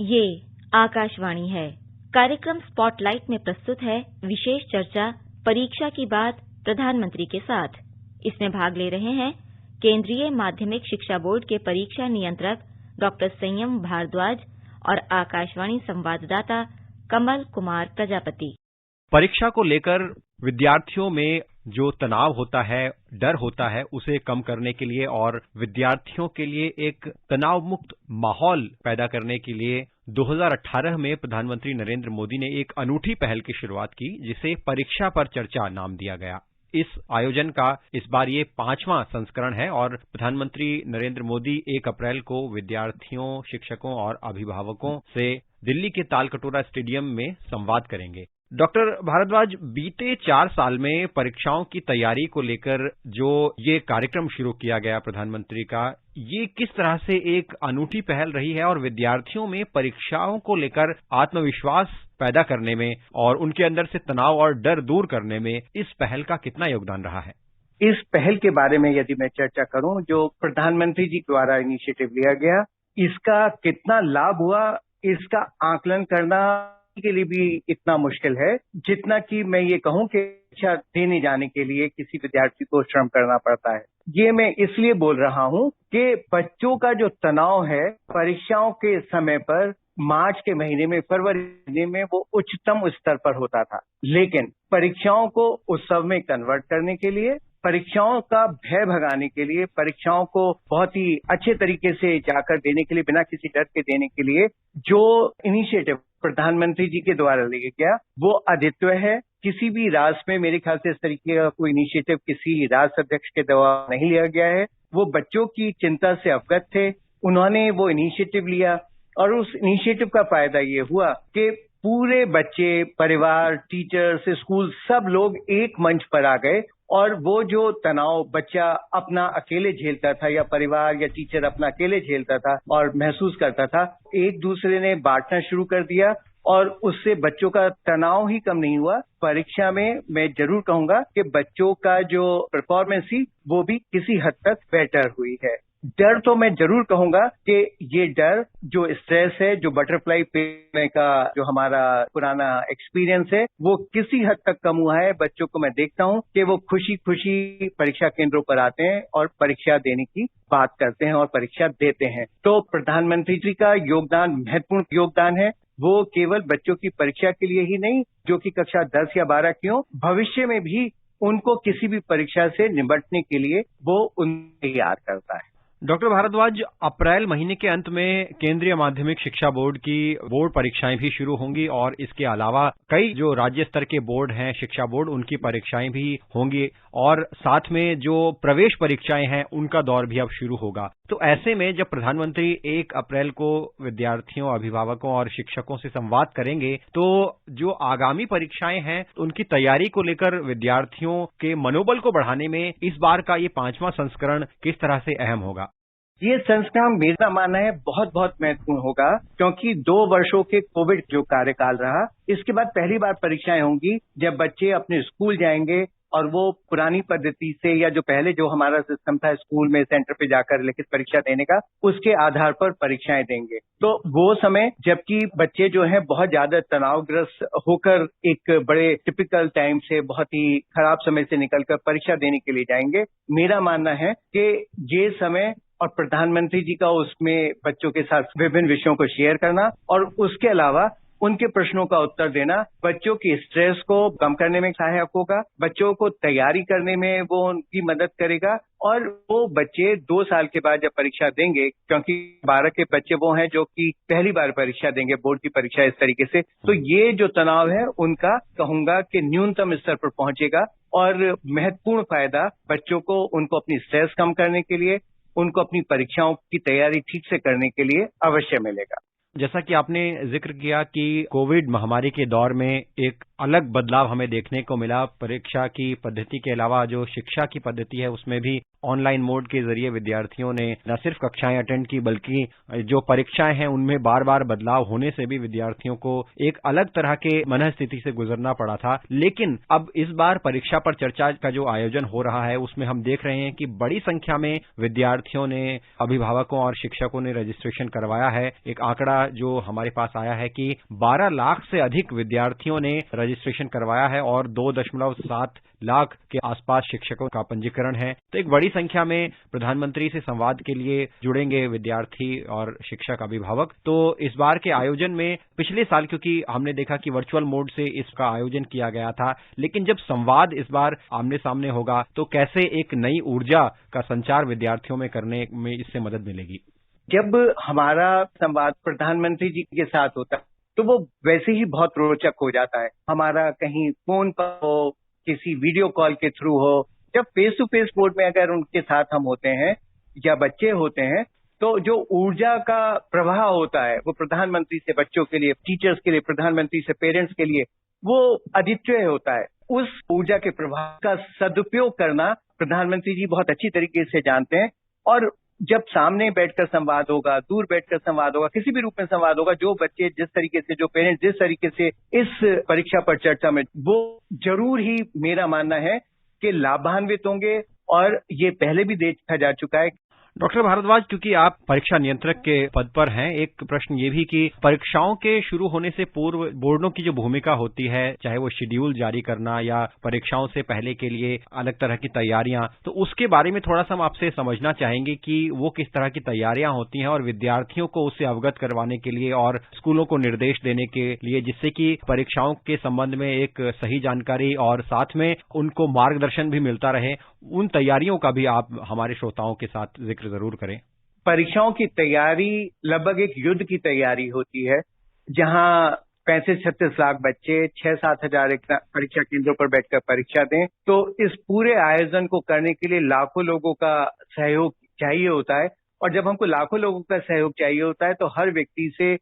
ये आकाशवाणी है। कार्यक्रम स्पॉटलाइट में प्रस्तुत है विशेष चर्चा परीक्षा की बात प्रधानमंत्री के साथ। इसमें भाग ले रहे हैं केंद्रीय माध्यमिक शिक्षा बोर्ड के परीक्षा नियंत्रक डॉक्टर संयम भारद्वाज और आकाशवाणी संवाददाता कमल कुमार प्रजापति। परीक्षा को लेकर विद्यार्थियों में जो तनाव होता है, डर होता है, उसे कम करने के लिए और विद्यार्थियों के लिए एक तनाव मुक्त माहौल पैदा करने के लिए 2018 में प्रधानमंत्री नरेंद्र मोदी ने एक अनूठी पहल की शुरुआत की, जिसे परीक्षा पर चर्चा नाम दिया गया। इस आयोजन का इस बार ये 5वां संस्करण है और प्रधानमंत्री नरेंद्र मोदी 1 अप्रैल को विद्यार्थियों, शिक्षकों और अभिभावकों से दिल्ली के तालकटोरा स्टेडियम में संवाद करेंगे। डॉक्टर भारद्वाज, बीते 4 साल में परीक्षाओं की तैयारी को लेकर जो ये कार्यक्रम शुरू किया गया प्रधानमंत्री का, ये किस तरह से एक अनूठी पहल रही है और विद्यार्थियों में परीक्षाओं को लेकर आत्मविश्वास पैदा करने में और उनके अंदर से तनाव और डर दूर करने में इस पहल का कितना योगदान रहा है? इस पहल के बारे में यदि मैं चर्चा करूं, जो प्रधानमंत्री जी द्वारा इनिशिएटिव लिया गया, इसका कितना लाभ हुआ, इसका आकलन करना के लिए भी इतना मुश्किल है जितना कि मैं ये कहूं कि परीक्षा देने जाने के लिए किसी विद्यार्थी को श्रम करना पड़ता है। ये मैं इसलिए बोल रहा हूं कि बच्चों का जो तनाव है परीक्षाओं के समय पर मार्च के महीने में, फरवरी महीने में वो उच्चतम स्तर पर होता था, लेकिन परीक्षाओं को उत्सव में कन्वर्ट करने के लिए, परीक्षाओं का भय भगाने के लिए, परीक्षाओं को बहुत ही अच्छे तरीके से जाकर देने के लिए, बिना किसी डर के देने के लिए जो इनिशिएटिव प्रधानमंत्री जी के द्वारा लिया गया, वो अद्वितीय है। किसी भी राज्य में मेरे ख्याल से इस तरीके का कोई इनिशिएटिव किसी राज्य अध्यक्ष के द्वारा नहीं लिया गया है। वो बच्चों की चिंता से अवगत थे, उन्होंने वो इनिशिएटिव लिया और उस इनिशिएटिव का फायदा ये हुआ कि पूरे बच्चे, परिवार, टीचर्स, स्कूल, सब लोग एक मंच पर आ गए और वो जो तनाव बच्चा अपना अकेले झेलता था या परिवार या टीचर अपना अकेले झेलता था और महसूस करता था, एक दूसरे ने बांटना शुरू कर दिया और उससे बच्चों का तनाव ही कम नहीं हुआ। परीक्षा में मैं जरूर कहूंगा कि बच्चों का जो परफॉर्मेंस थी वो भी किसी हद तक बेटर हुई है। डर तो मैं जरूर कहूंगा कि ये डर, जो स्ट्रेस है, जो बटरफ्लाई पेन का जो हमारा पुराना एक्सपीरियंस है, वो किसी हद तक कम हुआ है। बच्चों को मैं देखता हूं कि वो खुशी खुशी परीक्षा केंद्रों पर आते हैं और परीक्षा देने की बात करते हैं और परीक्षा देते हैं। तो प्रधानमंत्री जी का योगदान महत्वपूर्ण योगदान है। वो केवल बच्चों की परीक्षा के लिए ही नहीं, जो कि कक्षा 10 या 12 की हो, भविष्य में भी उनको किसी भी परीक्षा से निपटने के लिए वो उनको तैयार करता है। डॉक्टर भारद्वाज, अप्रैल महीने के अंत में केंद्रीय माध्यमिक शिक्षा बोर्ड की बोर्ड परीक्षाएं भी शुरू होंगी और इसके अलावा कई जो राज्य स्तर के बोर्ड हैं, शिक्षा बोर्ड, उनकी परीक्षाएं भी होंगी और साथ में जो प्रवेश परीक्षाएं हैं उनका दौर भी अब शुरू होगा। तो ऐसे में जब प्रधानमंत्री 1 अप्रैल को विद्यार्थियों, अभिभावकों और शिक्षकों से संवाद करेंगे, तो जो आगामी परीक्षाएं हैं उनकी तैयारी को लेकर विद्यार्थियों के मनोबल को बढ़ाने में इस बार का ये 5वां संस्करण किस तरह से अहम होगा? ये संस्करण मेरा मानना है बहुत महत्वपूर्ण होगा, क्योंकि 2 वर्षों के कोविड जो कार्यकाल रहा, इसके बाद पहली बार परीक्षाएं होंगी जब बच्चे अपने स्कूल जाएंगे और वो पुरानी पद्धति से या जो पहले जो हमारा सिस्टम था स्कूल में सेंटर पे जाकर लिखित परीक्षा देने का, उसके आधार पर परीक्षाएं देंगे। तो वो समय जबकि बच्चे जो हैं बहुत ज्यादा तनावग्रस्त होकर एक बड़े टिपिकल टाइम से, बहुत ही खराब समय से निकलकर परीक्षा देने के लिए जाएंगे। मेरा मानना है कि ये समय और प्रधानमंत्री जी का उसमें बच्चों के साथ विभिन्न विषयों को शेयर करना और उसके अलावा उनके प्रश्नों का उत्तर देना बच्चों की स्ट्रेस को कम करने में सहायक होगा, बच्चों को तैयारी करने में वो उनकी मदद करेगा और वो बच्चे 2 साल के बाद जब परीक्षा देंगे, क्योंकि 12 के बच्चे वो हैं जो कि पहली बार परीक्षा देंगे, बोर्ड की परीक्षा इस तरीके से, तो ये जो तनाव है उनका कहूंगा कि न्यूनतम स्तर पर पहुंचेगा और महत्वपूर्ण फायदा बच्चों को उनको अपनी स्ट्रेस कम करने के लिए, उनको अपनी परीक्षाओं की तैयारी ठीक से करने के लिए अवश्य मिलेगा। जैसा कि आपने जिक्र किया कि कोविड महामारी के दौर में एक अलग बदलाव हमें देखने को मिला, परीक्षा की पद्धति के अलावा जो शिक्षा की पद्धति है उसमें भी ऑनलाइन मोड के जरिए विद्यार्थियों ने न सिर्फ कक्षाएं अटेंड की बल्कि जो परीक्षाएं हैं उनमें बार बार बदलाव होने से भी विद्यार्थियों को एक अलग तरह के मनःस्थिति से गुजरना पड़ा था। लेकिन अब इस बार परीक्षा पर चर्चा का जो आयोजन हो रहा है उसमें हम देख रहे हैं कि बड़ी संख्या में विद्यार्थियों ने, अभिभावकों और शिक्षकों ने रजिस्ट्रेशन करवाया है। एक आंकड़ा जो हमारे पास आया है कि 12 लाख से अधिक विद्यार्थियों ने रजिस्ट्रेशन करवाया है और 2.7 लाख के आसपास शिक्षकों का पंजीकरण है। तो एक बड़ी संख्या में प्रधानमंत्री से संवाद के लिए जुड़ेंगे विद्यार्थी और शिक्षक, अभिभावक। तो इस बार के आयोजन में पिछले साल क्योंकि हमने देखा कि वर्चुअल मोड से इसका आयोजन किया गया था, लेकिन जब संवाद इस बार आमने सामने होगा तो कैसे एक नई ऊर्जा का संचार विद्यार्थियों में करने में इससे मदद मिलेगी? जब हमारा संवाद प्रधानमंत्री जी के साथ होता है तो वो वैसे ही बहुत रोचक हो जाता है। हमारा कहीं फोन पर हो, किसी वीडियो कॉल के थ्रू हो, जब फेस टू फेस मोड में अगर उनके साथ हम होते हैं या बच्चे होते हैं तो जो ऊर्जा का प्रवाह होता है वो प्रधानमंत्री से बच्चों के लिए, टीचर्स के लिए, प्रधानमंत्री से पेरेंट्स के लिए, वो अद्वितीय होता है। उस ऊर्जा के प्रवाह का सदुपयोग करना प्रधानमंत्री जी बहुत अच्छी तरीके से जानते हैं। और जब सामने बैठकर संवाद होगा, दूर बैठकर संवाद होगा, किसी भी रूप में संवाद होगा, जो बच्चे जिस तरीके से, जो पेरेंट्स जिस तरीके से इस परीक्षा पर चर्चा में, वो जरूर ही मेरा मानना है कि लाभान्वित होंगे। और ये पहले भी देखा जा चुका है। डॉक्टर भारद्वाज, क्योंकि आप परीक्षा नियंत्रक के पद पर हैं, एक प्रश्न ये भी कि परीक्षाओं के शुरू होने से पूर्व बोर्डों की जो भूमिका होती है, चाहे वो शेड्यूल जारी करना या परीक्षाओं से पहले के लिए अलग तरह की तैयारियां, तो उसके बारे में थोड़ा सा हम आपसे समझना चाहेंगे कि वो किस तरह की तैयारियां होती हैं और विद्यार्थियों को उससे अवगत करवाने के लिए और स्कूलों को निर्देश देने के लिए, जिससे कि परीक्षाओं के संबंध में एक सही जानकारी और साथ में उनको मार्गदर्शन भी मिलता रहे। उन तैयारियों का भी आप हमारे श्रोताओं के साथ जिक्र जरूर करें। परीक्षाओं की तैयारी लगभग एक युद्ध की तैयारी होती है, जहां 35-36 लाख बच्चे 6-7 हजार परीक्षा केंद्रों पर बैठकर परीक्षा दें। तो इस पूरे आयोजन को करने के लिए लाखों लोगों का सहयोग चाहिए होता है। और जब हमको लाखों लोगों का सहयोग चाहिए होता है तो हर व्यक्ति से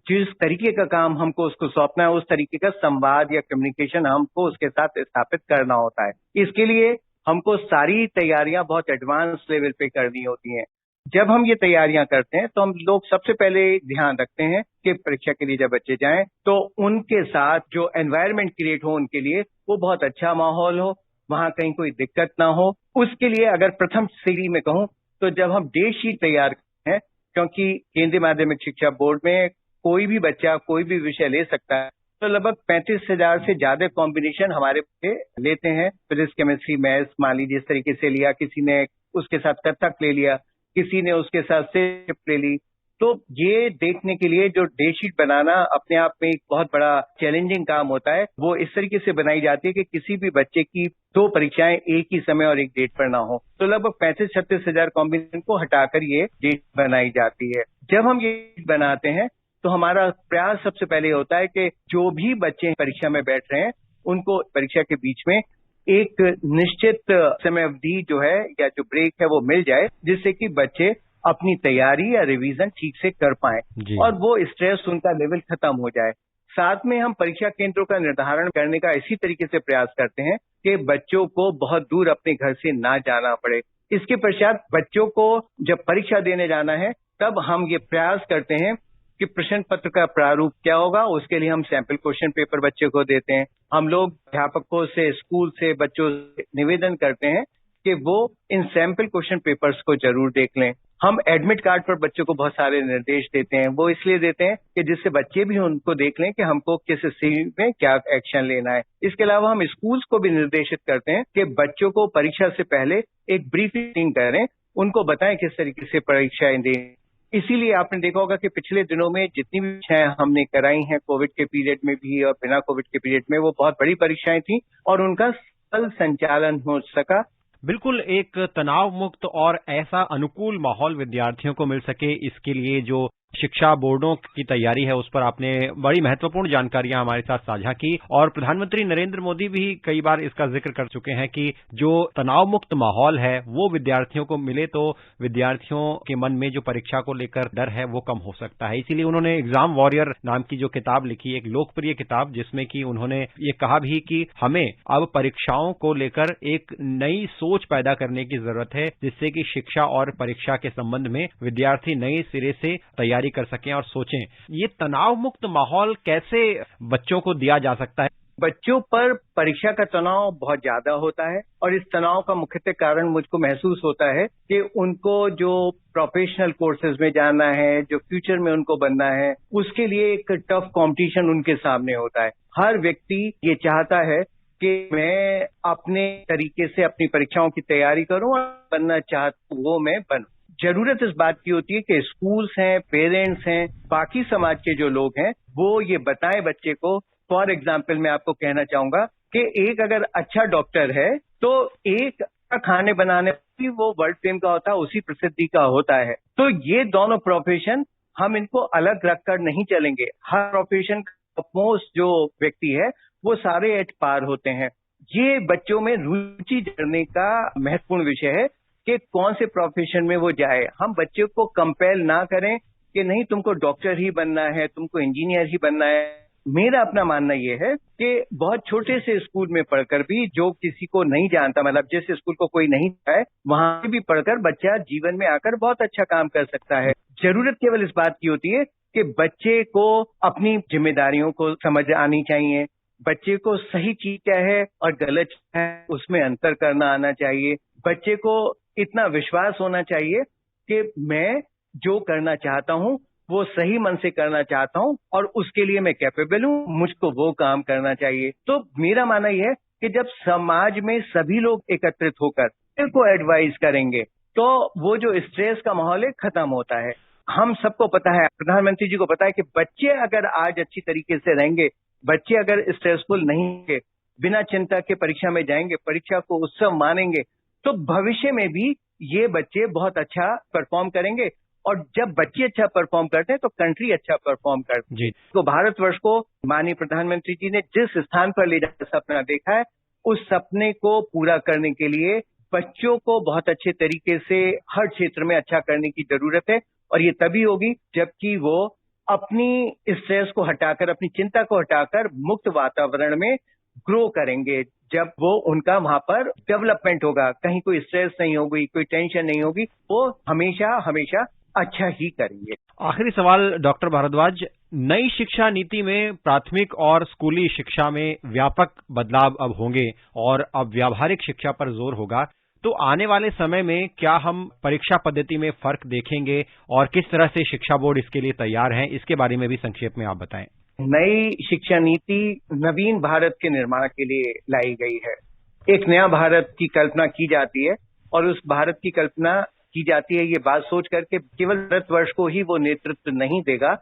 जिस तरीके का काम हमको उसको सौंपना है, उस तरीके का संवाद या कम्युनिकेशन हमको उसके साथ स्थापित करना होता है। इसके लिए हमको सारी तैयारियां बहुत एडवांस लेवल पे करनी होती हैं। जब हम ये तैयारियां करते हैं तो हम लोग सबसे पहले ध्यान रखते हैं कि परीक्षा के लिए जब बच्चे जाएं तो उनके साथ जो एनवायरनमेंट क्रिएट हो उनके लिए, वो बहुत अच्छा माहौल हो, वहां कहीं कोई दिक्कत ना हो। उसके लिए अगर प्रथम सीढ़ी में कहूं तो जब हम डेट शीट तैयार करते हैं, क्योंकि केंद्रीय माध्यमिक शिक्षा बोर्ड में कोई भी बच्चा कोई भी विषय ले सकता है, तो लगभग 35,000 से ज्यादा कॉम्बिनेशन हमारे बच्चे लेते हैं। फिजिक्स, केमिस्ट्री, मैथ्स मान लीजिए इस तरीके से लिया, किसी ने उसके साथ कथक ले लिया, किसी ने उसके साथ शिफ्ट ले ली। तो ये देखने के लिए जो डेट शीट बनाना अपने आप में एक बहुत बड़ा चैलेंजिंग काम होता है। वो इस तरीके से बनाई जाती है कि किसी भी बच्चे की 2 परीक्षाएं एक ही समय और एक डेट पर ना हो। तो लगभग 35-36 हजार कॉम्बिनेशन को हटाकर ये डेट बनाई जाती है। जब हम ये बनाते हैं तो हमारा प्रयास सबसे पहले होता है कि जो भी बच्चे परीक्षा में बैठ रहे हैं उनको परीक्षा के बीच में एक निश्चित समय अवधि जो है या जो ब्रेक है वो मिल जाए, जिससे कि बच्चे अपनी तैयारी या रिवीजन ठीक से कर पाएं और वो स्ट्रेस उनका लेवल खत्म हो जाए। साथ में हम परीक्षा केंद्रों का निर्धारण करने का इसी तरीके से प्रयास करते हैं कि बच्चों को बहुत दूर अपने घर से ना जाना पड़े। इसके पश्चात बच्चों को जब परीक्षा देने जाना है तब हम ये प्रयास करते हैं कि प्रश्न पत्र का प्रारूप क्या होगा। उसके लिए हम सैंपल क्वेश्चन पेपर बच्चे को देते हैं। हम लोग अध्यापकों से, स्कूल से बच्चों से निवेदन करते हैं कि वो इन सैंपल क्वेश्चन पेपर्स को जरूर देख लें। हम एडमिट कार्ड पर बच्चों को बहुत सारे निर्देश देते हैं। वो इसलिए देते हैं कि जिससे बच्चे भी उनको देख लें कि हमको किस स्थिति में क्या एक्शन लेना है। इसके अलावा हम स्कूल्स को भी निर्देशित करते हैं कि बच्चों को परीक्षा से पहले एक ब्रीफिंग करें, उनको बताएं किस तरीके से परीक्षाएं दें। इसीलिए आपने देखा होगा कि पिछले दिनों में जितनी भी परीक्षाएं हमने कराई हैं, कोविड के पीरियड में भी और बिना कोविड के पीरियड में, वो बहुत बड़ी परीक्षाएं थी और उनका सफल संचालन हो सका। बिल्कुल, एक तनाव मुक्त और ऐसा अनुकूल माहौल विद्यार्थियों को मिल सके, इसके लिए जो शिक्षा बोर्डों की तैयारी है उस पर आपने बड़ी महत्वपूर्ण जानकारियां हमारे साथ साझा की और प्रधानमंत्री नरेंद्र मोदी भी कई बार इसका जिक्र कर चुके हैं कि जो तनाव मुक्त माहौल है वो विद्यार्थियों को मिले तो विद्यार्थियों के मन में जो परीक्षा को लेकर डर है वो कम हो सकता है। इसीलिए उन्होंने एग्जाम वॉरियर नाम की जो किताब लिखी, एक लोकप्रिय किताब, जिसमें कि उन्होंने ये कहा भी कि हमें अब परीक्षाओं को लेकर एक नई सोच पैदा करने की जरूरत है, जिससे कि शिक्षा और परीक्षा के संबंध में विद्यार्थी नए सिरे से तैयारी कर सकें और सोचें। ये तनाव मुक्त माहौल कैसे बच्चों को दिया जा सकता है? बच्चों पर परीक्षा का तनाव बहुत ज्यादा होता है और इस तनाव का मुख्यतः कारण मुझको महसूस होता है कि उनको जो प्रोफेशनल कोर्सेज में जाना है, जो फ्यूचर में उनको बनना है, उसके लिए एक टफ कंपटीशन उनके सामने होता है। हर व्यक्ति ये चाहता है कि मैं अपने तरीके से अपनी परीक्षाओं की तैयारी करूं और बनना चाहता हूं वो मैं बनूं। जरूरत इस बात की होती है कि स्कूल्स हैं, पेरेंट्स हैं, बाकी समाज के जो लोग हैं वो ये बताएं बच्चे को। फॉर एग्जाम्पल मैं आपको कहना चाहूंगा कि एक अगर अच्छा डॉक्टर है तो एक खाने बनाने भी वो वर्ल्ड फेम का होता है, उसी प्रसिद्धि का होता है। तो ये दोनों प्रोफेशन हम इनको अलग रखकर नहीं चलेंगे। हर प्रोफेशन का मोस्ट जो व्यक्ति है वो सारे एट पार होते हैं। ये बच्चों में रुचि जगने का महत्वपूर्ण विषय है कि कौन से प्रोफेशन में वो जाए। हम बच्चे को कंपेल ना करें कि नहीं तुमको डॉक्टर ही बनना है, तुमको इंजीनियर ही बनना है। मेरा अपना मानना ये है कि बहुत छोटे से स्कूल में पढ़कर भी जो किसी को नहीं जानता, मतलब जिस स्कूल को कोई नहीं है, वहां भी पढ़कर बच्चा जीवन में आकर बहुत अच्छा काम कर सकता है। जरूरत केवल इस बात की होती है कि बच्चे को अपनी जिम्मेदारियों को समझ आनी चाहिए, बच्चे को सही चीज क्या है और गलत क्या है उसमें अंतर करना आना चाहिए। बच्चे को इतना विश्वास होना चाहिए कि मैं जो करना चाहता हूं वो सही मन से करना चाहता हूं और उसके लिए मैं कैपेबल हूं, मुझको वो काम करना चाहिए। तो मेरा मानना यह है कि जब समाज में सभी लोग एकत्रित होकर को एडवाइस करेंगे तो वो जो स्ट्रेस का माहौल है खत्म होता है। हम सबको पता है, प्रधानमंत्री जी को पता है कि बच्चे अगर आज अच्छी तरीके से रहेंगे, बच्चे अगर स्ट्रेसफुल नहीं होंगे, बिना चिंता के परीक्षा में जाएंगे, परीक्षा को उत्सव मानेंगे, तो भविष्य में भी ये बच्चे बहुत अच्छा परफॉर्म करेंगे। और जब बच्चे अच्छा परफॉर्म करते हैं तो कंट्री अच्छा परफॉर्म करती है। तो भारतवर्ष को माननीय प्रधानमंत्री जी ने जिस स्थान पर ले जाकर सपना देखा है, उस सपने को पूरा करने के लिए बच्चों को बहुत अच्छे तरीके से हर क्षेत्र में अच्छा करने की जरूरत है। और ये तभी होगी जबकि वो अपनी स्ट्रेस को हटाकर, अपनी चिंता को हटाकर मुक्त वातावरण में ग्रो करेंगे। जब वो उनका वहां पर डेवलपमेंट होगा, कहीं कोई स्ट्रेस नहीं होगी, कोई टेंशन नहीं होगी, वो हमेशा हमेशा अच्छा ही करेंगे। आखिरी सवाल डॉक्टर भारद्वाज, नई शिक्षा नीति में प्राथमिक और स्कूली शिक्षा में व्यापक बदलाव अब होंगे और अब व्यावहारिक शिक्षा पर जोर होगा, तो आने वाले समय में क्या हम परीक्षा पद्धति में फर्क देखेंगे और किस तरह से शिक्षा बोर्ड इसके लिए तैयार हैं, इसके बारे में भी संक्षेप में आप बताएं। नई शिक्षा नीति नवीन भारत के निर्माण के लिए लाई गई है। एक नया भारत की कल्पना की जाती है और उस भारत की कल्पना की जाती है ये बात सोच करके केवल भारतवर्ष को ही वो नेतृत्व नहीं देगा,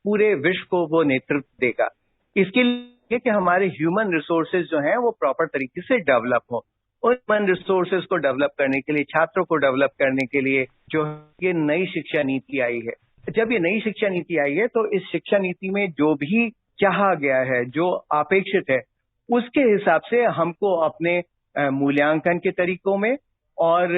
पूरे विश्व को वो नेतृत्व देगा। इसके लिए कि हमारे ह्यूमन रिसोर्सेज जो हैं वो प्रॉपर तरीके से डेवलप हो। उन ह्यूमन रिसोर्सेज को डेवलप करने के लिए, छात्रों को डेवलप करने के लिए जो ये नई शिक्षा नीति आई है, जब ये नई शिक्षा नीति आई है तो इस शिक्षा नीति में जो भी चाहा गया है, जो अपेक्षित है, उसके हिसाब से हमको अपने मूल्यांकन के तरीकों में और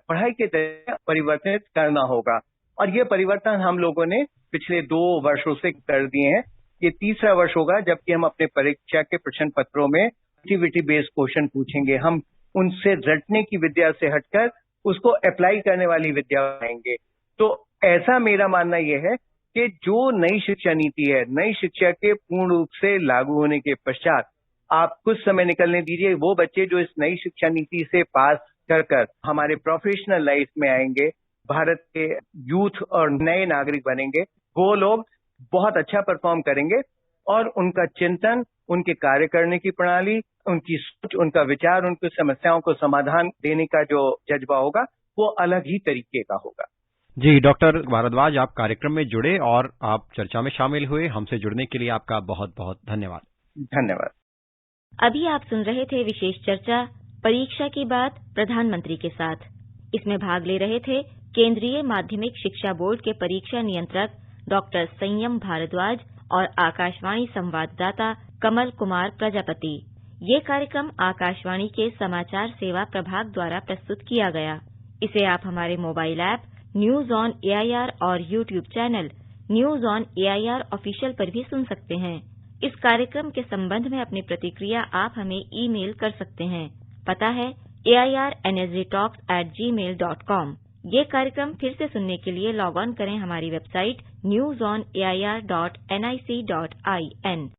पढ़ाई के तरीके परिवर्तित करना होगा। और ये परिवर्तन हम लोगों ने पिछले 2 वर्षों से कर दिए हैं। ये तीसरा वर्ष होगा जबकि हम अपने परीक्षा के प्रश्न पत्रों में एक्टिविटी बेस्ड क्वेश्चन पूछेंगे। हम उनसे रटने की विद्या से हटकर उसको अप्लाई करने वाली विद्या बनाएंगे। तो ऐसा मेरा मानना यह है कि जो नई शिक्षा नीति है, नई शिक्षा के पूर्ण रूप से लागू होने के पश्चात आप कुछ समय निकलने दीजिए, वो बच्चे जो इस नई शिक्षा नीति से पास कर हमारे प्रोफेशनल लाइफ में आएंगे, भारत के यूथ और नए नागरिक बनेंगे, वो लोग बहुत अच्छा परफॉर्म करेंगे और उनका चिंतन, उनके कार्य करने की प्रणाली, उनकी सोच, उनका विचार, उनकी समस्याओं को समाधान देने का जो जज्बा होगा वो अलग ही तरीके का होगा। जी डॉक्टर भारद्वाज, आप कार्यक्रम में जुड़े और आप चर्चा में शामिल हुए, हमसे जुड़ने के लिए आपका बहुत बहुत धन्यवाद। धन्यवाद। अभी आप सुन रहे थे विशेष चर्चा परीक्षा की बात प्रधानमंत्री के साथ। इसमें भाग ले रहे थे केंद्रीय माध्यमिक शिक्षा बोर्ड के परीक्षा नियंत्रक डॉक्टर संयम भारद्वाज और आकाशवाणी संवाददाता कमल कुमार प्रजापति। ये कार्यक्रम आकाशवाणी के समाचार सेवा प्रभाग द्वारा प्रस्तुत किया गया। इसे आप हमारे mobile app news on AIR और YouTube channel news on AIR official पर भी सुन सकते हैं। इस कार्यक्रम के संबंध में अपनी प्रतिक्रिया आप हमें ईमेल कर सकते हैं। पता है airnasdtalks@gmail.com। ये कार्यक्रम फिर से सुनने के लिए लॉग ऑन करें हमारी वेबसाइट newsonair.nic.in।